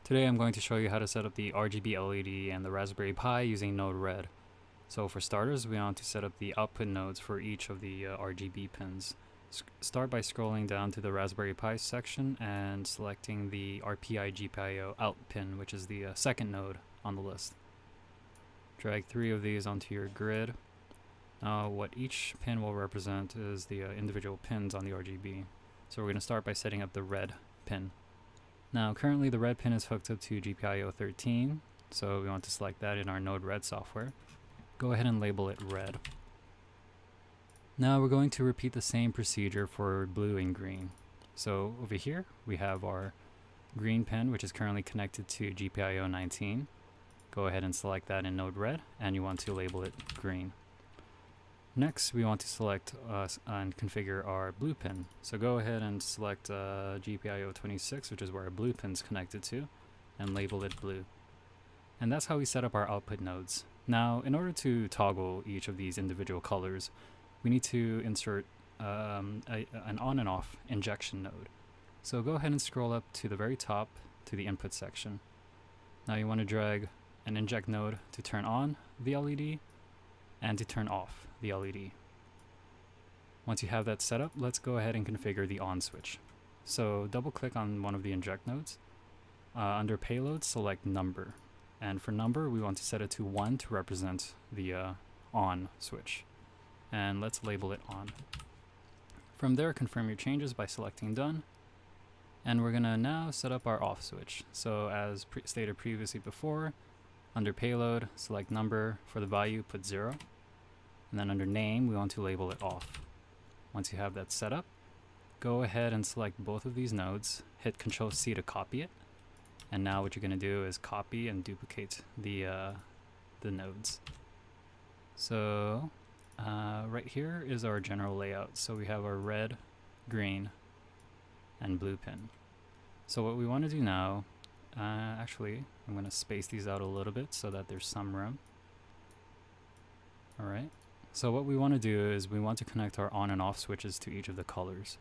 Today I'm going to show you how to set up the RGB LED and the Raspberry Pi using Node Red. So for starters, we want to set up the output nodes for each of the RGB pins. Start by scrolling down to the Raspberry Pi section and selecting the RPI GPIO out pin, which is the second node on the list. Drag 3 of these onto your grid. Now what each pin will represent is the individual pins on the RGB. So we're going to start by setting up the red pin. Now currently the red pin is hooked up to GPIO 13, so we want to select that in our Node Red software. Go ahead and label it red. Now we're going to repeat the same procedure for blue and green. So over here we have our green pin, which is currently connected to GPIO 19. Go ahead and select that in Node Red, and you want to label it green. Next, we want to select and configure our blue pin. So go ahead and select GPIO 26, which is where our blue pin is connected to, and label it blue. And that's how we set up our output nodes. Now, in order to toggle each of these individual colors, we need to insert an on and off injection node. So go ahead and scroll up to the very top to the input section. Now you want to drag an inject node to turn on the LED and to turn off the LED. Once you have that set up, let's go ahead and configure the on switch. So double click on one of the inject nodes. Under payload, select number. And for number, we want to set it to 1 to represent the on switch. And let's label it on. From there, confirm your changes by selecting done. And we're gonna now set up our off switch. So as stated previously before, under payload, select number. For the value, put 0. And then under name, we want to label it off. Once you have that set up, go ahead and select both of these nodes, hit Ctrl+C to copy it. And now what you're going to do is copy and duplicate the nodes. So right here is our general layout. So we have our red, green, and blue pin. So what we want to do now, actually, I'm going to space these out a little bit so that there's some room. Alright. So what we want to do is we want to connect our on and off switches to each of the colors.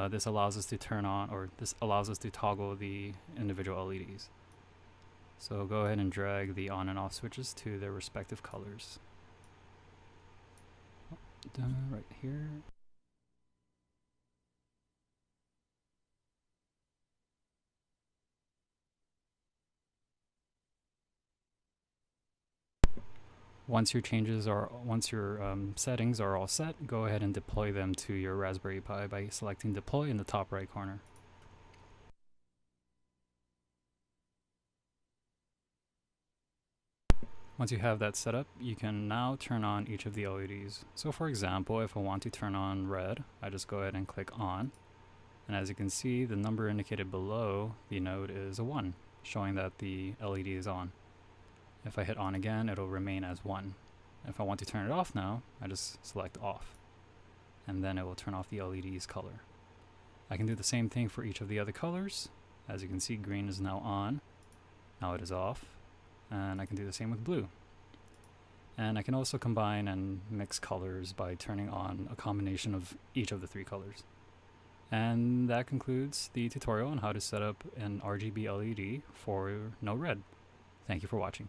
This allows us to turn on, or this allows us to toggle the individual LEDs. So go ahead and drag the on and off switches to their respective colors. Right here. Once your settings are all set, go ahead and deploy them to your Raspberry Pi by selecting deploy in the top right corner. Once you have that set up, you can now turn on each of the LEDs. So for example, if I want to turn on red, I just go ahead and click on. And as you can see, the number indicated below the node is a 1, showing that the LED is on. If I hit on again, it'll remain as 1. If I want to turn it off now, I just select off. And then it will turn off the LED's color. I can do the same thing for each of the other colors. As you can see, green is now on. Now it is off. And I can do the same with blue. And I can also combine and mix colors by turning on a combination of each of the 3 colors. And that concludes the tutorial on how to set up an RGB LED for Node Red. Thank you for watching.